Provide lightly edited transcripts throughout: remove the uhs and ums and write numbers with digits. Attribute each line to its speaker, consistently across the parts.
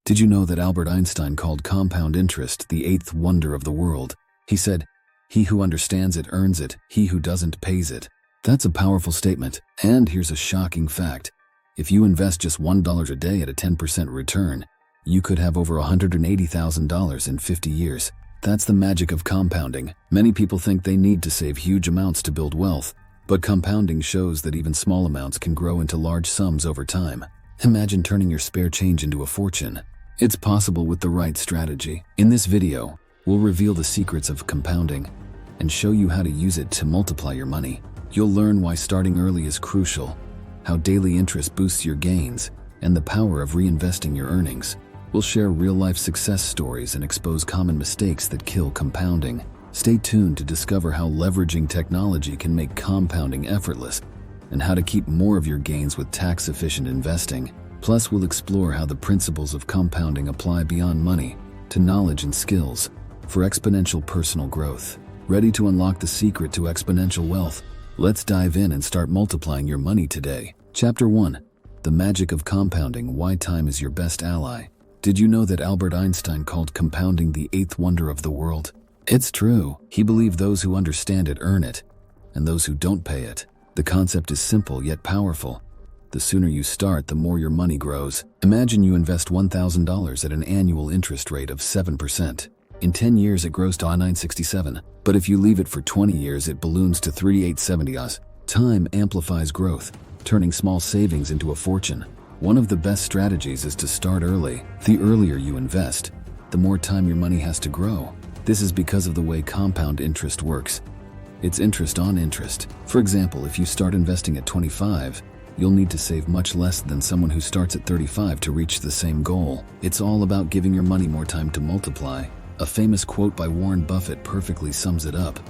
Speaker 1: Did you know that Albert Einstein called compound interest the eighth wonder of the world? He said, "He who understands it earns it, he who doesn't pays it." That's a powerful statement. And here's a shocking fact. If you invest just $1 a day at a 10% return, you could have over $180,000 in 50 years. That's the magic of compounding. Many people think they need to save huge amounts to build wealth, but compounding shows that even small amounts can grow into large sums over time. Imagine turning your spare change into a fortune. It's possible with the right strategy. In this video, we'll reveal the secrets of compounding and show you how to use it to multiply your money. You'll learn why starting early is crucial, how daily interest boosts your gains, and the power of reinvesting your earnings. We'll share real-life success stories and expose common mistakes that kill compounding. Stay tuned to discover how leveraging technology can make compounding effortless and how to keep more of your gains with tax-efficient investing. Plus, we'll explore how the principles of compounding apply beyond money to knowledge and skills for exponential personal growth. Ready to unlock the secret to exponential wealth? Let's dive in and start multiplying your money today. Chapter 1. The Magic of Compounding: Why Time is Your Best Ally. Did you know that Albert Einstein called compounding the eighth wonder of the world? It's true. He believed those who understand it earn it, and those who don't pay it. The concept is simple yet powerful. The sooner you start, the more your money grows. Imagine you invest $1,000 at an annual interest rate of 7%. In 10 years, it grows to $967. But if you leave it for 20 years, it balloons to $3,870. Time amplifies growth, turning small savings into a fortune. One of the best strategies is to start early. The earlier you invest, the more time your money has to grow. This is because of the way compound interest works. It's interest on interest. For example, if you start investing at 25, you'll need to save much less than someone who starts at 35 to reach the same goal. It's all about giving your money more time to multiply. A famous quote by Warren Buffett perfectly sums it up.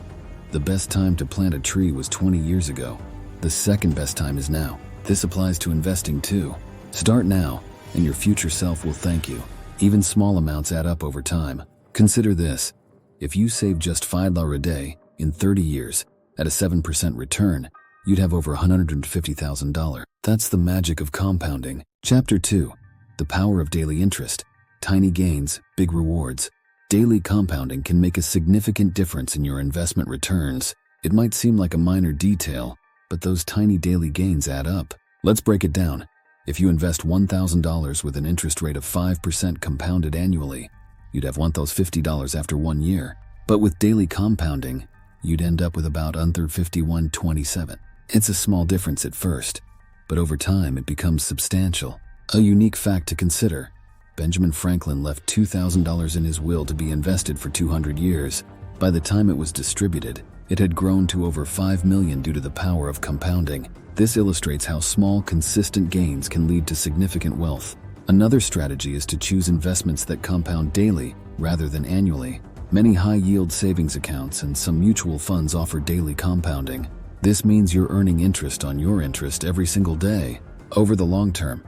Speaker 1: The best time to plant a tree was 20 years ago. The second best time is now. This applies to investing too. Start now, and your future self will thank you. Even small amounts add up over time. Consider this. If you save just $5 a day in 30 years at a 7% return, you'd have over $150,000. That's the magic of compounding. Chapter 2. The Power of Daily Interest. Tiny gains, big rewards. Daily compounding can make a significant difference in your investment returns. It might seem like a minor detail, but those tiny daily gains add up. Let's break it down. If you invest $1,000 with an interest rate of 5% compounded annually, you'd have $1,050 after 1 year. But with daily compounding, you'd end up with about $151.27. It's a small difference at first, but over time it becomes substantial. A unique fact to consider: Benjamin Franklin left $2,000 in his will to be invested for 200 years. By the time it was distributed, it had grown to over $5 million due to the power of compounding. This illustrates how small, consistent gains can lead to significant wealth. Another strategy is to choose investments that compound daily rather than annually. Many high-yield savings accounts and some mutual funds offer daily compounding. This means you're earning interest on your interest every single day. Over the long term,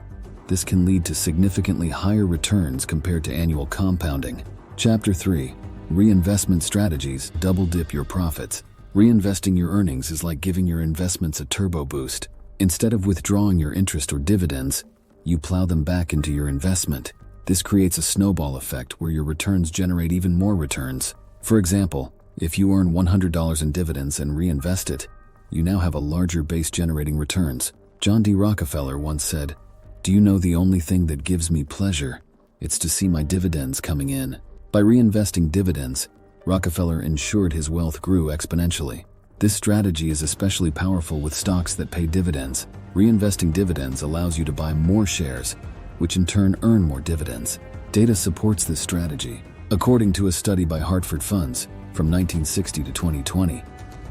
Speaker 1: this can lead to significantly higher returns compared to annual compounding. Chapter 3. Reinvestment Strategies: Double Dip Your Profits. Reinvesting your earnings is like giving your investments a turbo boost. Instead of withdrawing your interest or dividends, you plow them back into your investment. This creates a snowball effect where your returns generate even more returns. For example, if you earn $100 in dividends and reinvest it, you now have a larger base generating returns. John D. Rockefeller once said, "Do you know the only thing that gives me pleasure? It's to see my dividends coming in." By reinvesting dividends, Rockefeller ensured his wealth grew exponentially. This strategy is especially powerful with stocks that pay dividends. Reinvesting dividends allows you to buy more shares, which in turn earn more dividends. Data supports this strategy. According to a study by Hartford Funds, from 1960 to 2020,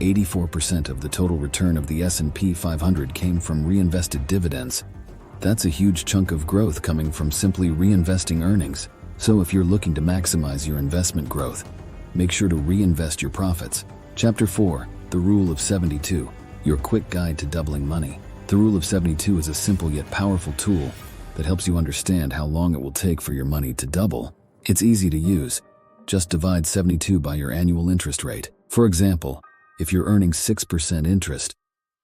Speaker 1: 84% of the total return of the S&P 500 came from reinvested dividends. That's a huge chunk of growth coming from simply reinvesting earnings. So if you're looking to maximize your investment growth, make sure to reinvest your profits. Chapter 4. The Rule of 72. Your quick guide to doubling money. The Rule of 72 is a simple yet powerful tool that helps you understand how long it will take for your money to double. It's easy to use. Just divide 72 by your annual interest rate. For example, if you're earning 6% interest,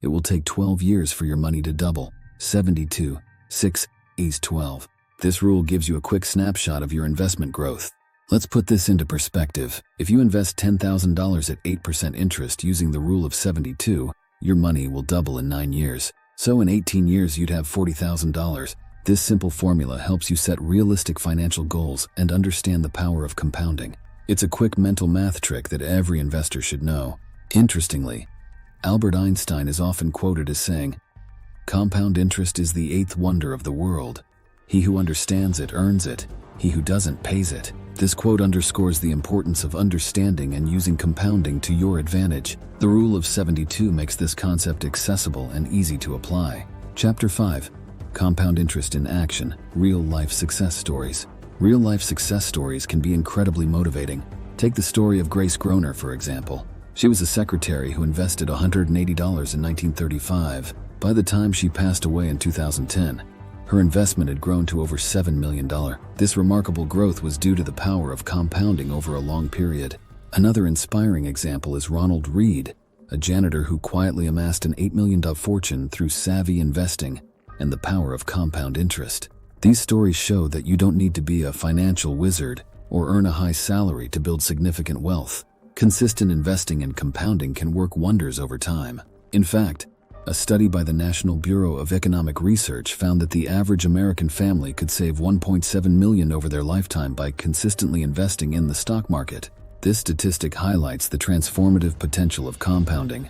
Speaker 1: it will take 12 years for your money to double. 72, 6 is 12. This rule gives you a quick snapshot of your investment growth. Let's put this into perspective. If you invest $10,000 at 8% interest using the rule of 72, your money will double in 9 years. So in 18 years, you'd have $40,000. This simple formula helps you set realistic financial goals and understand the power of compounding. It's a quick mental math trick that every investor should know. Interestingly, Albert Einstein is often quoted as saying, "Compound interest is the eighth wonder of the world. He who understands it earns it. He who doesn't pays it." This quote underscores the importance of understanding and using compounding to your advantage. The rule of 72 makes this concept accessible and easy to apply. Chapter 5. Compound interest in action, real-life success stories. Real-life success stories can be incredibly motivating. Take the story of Grace Groner, for example. She was a secretary who invested $180 in 1935. By the time she passed away in 2010, her investment had grown to over $7 million. This remarkable growth was due to the power of compounding over a long period. Another inspiring example is Ronald Read, a janitor who quietly amassed an $8 million fortune through savvy investing and the power of compound interest. These stories show that you don't need to be a financial wizard or earn a high salary to build significant wealth. Consistent investing and compounding can work wonders over time. In fact, a study by the National Bureau of Economic Research found that the average American family could save $1.7 million over their lifetime by consistently investing in the stock market. This statistic highlights the transformative potential of compounding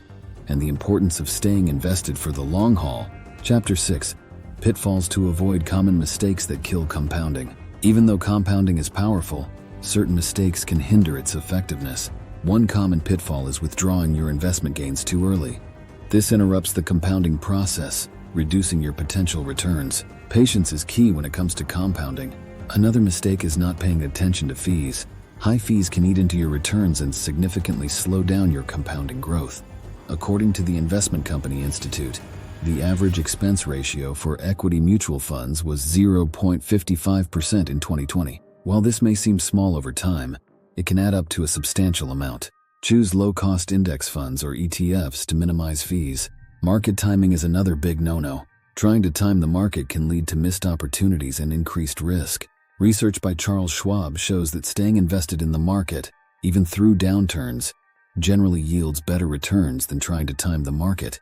Speaker 1: and the importance of staying invested for the long haul. Chapter 6. Pitfalls to avoid common mistakes that kill compounding. Even though compounding is powerful, certain mistakes can hinder its effectiveness. One common pitfall is withdrawing your investment gains too early. This interrupts the compounding process, reducing your potential returns. Patience is key when it comes to compounding. Another mistake is not paying attention to fees. High fees can eat into your returns and significantly slow down your compounding growth. According to the Investment Company Institute, the average expense ratio for equity mutual funds was 0.55% in 2020. While this may seem small over time, it can add up to a substantial amount. Choose low-cost index funds or ETFs to minimize fees. Market timing is another big no-no. Trying to time the market can lead to missed opportunities and increased risk. Research by Charles Schwab shows that staying invested in the market, even through downturns, generally yields better returns than trying to time the market.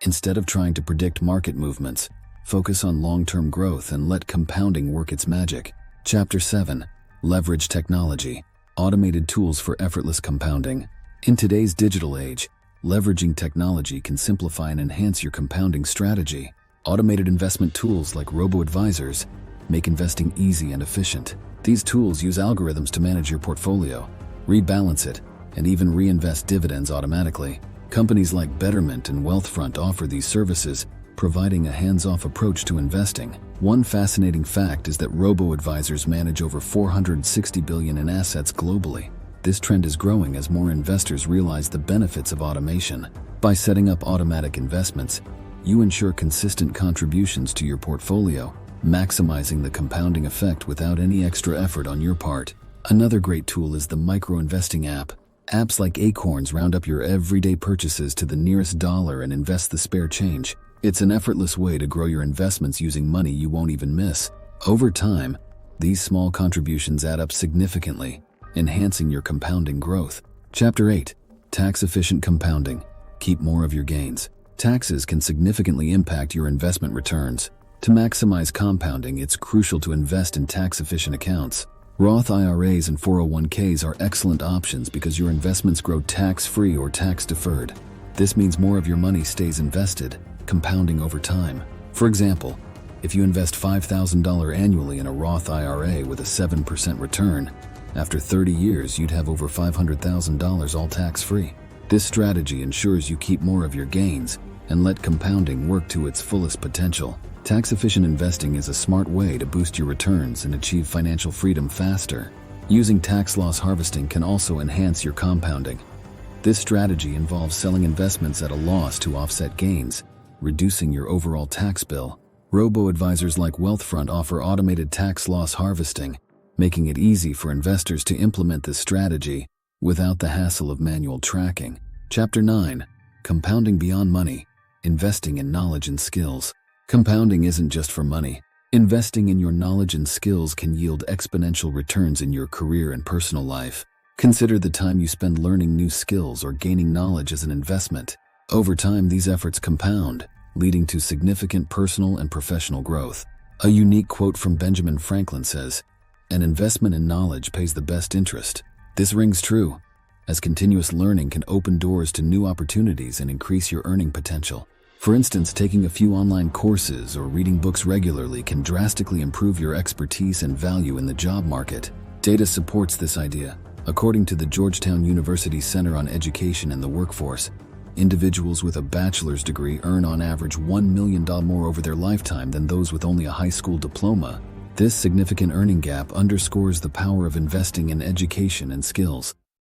Speaker 1: Instead of trying to predict market movements, focus on long-term growth and let compounding work its magic. Chapter 7. Leverage technology. Automated tools for effortless compounding. In today's digital age, leveraging technology can simplify and enhance your compounding strategy. Automated investment tools like robo-advisors make investing easy and efficient. These tools use algorithms to manage your portfolio, rebalance it, and even reinvest dividends automatically. Companies like Betterment and Wealthfront offer these services, providing a hands-off approach to investing. One fascinating fact is that robo-advisors manage over $460 billion in assets globally. This trend is growing as more investors realize the benefits of automation. By setting up automatic investments, you ensure consistent contributions to your portfolio, maximizing the compounding effect without any extra effort on your part. Another great tool is the micro-investing app. Apps like Acorns round up your everyday purchases to the nearest dollar and invest the spare change. It's an effortless way to grow your investments using money you won't even miss. Over time, these small contributions add up significantly, enhancing your compounding growth. Chapter 8. Tax-efficient compounding. Keep more of your gains. Taxes can significantly impact your investment returns. To maximize compounding, it's crucial to invest in tax-efficient accounts. Roth IRAs and 401ks are excellent options because your investments grow tax-free or tax-deferred. This means more of your money stays invested, compounding over time. For example, if you invest $5,000 annually in a Roth IRA with a 7% return, after 30 years you'd have over $500,000 all tax-free. This strategy ensures you keep more of your gains and let compounding work to its fullest potential. Tax-efficient investing is a smart way to boost your returns and achieve financial freedom faster. Using tax loss harvesting can also enhance your compounding. This strategy involves selling investments at a loss to offset gains, reducing your overall tax bill. Robo-advisors like Wealthfront offer automated tax loss harvesting, making it easy for investors to implement this strategy without the hassle of manual tracking. Chapter 9. Compounding beyond money. Investing in knowledge and skills. Compounding isn't just for money. Investing in your knowledge and skills can yield exponential returns in your career and personal life. Consider the time you spend learning new skills or gaining knowledge as an investment. Over time, these efforts compound, leading to significant personal and professional growth. A unique quote from Benjamin Franklin says, "An investment in knowledge pays the best interest." This rings true, as continuous learning can open doors to new opportunities and increase your earning potential. For instance, taking a few online courses or reading books regularly can drastically improve your expertise and value in the job market. Data supports this idea. According to the Georgetown University Center on Education and the Workforce, individuals with a bachelor's degree earn on average $1 million more over their lifetime than those with only a high school diploma. This significant earning gap underscores the power of investing in education and skills.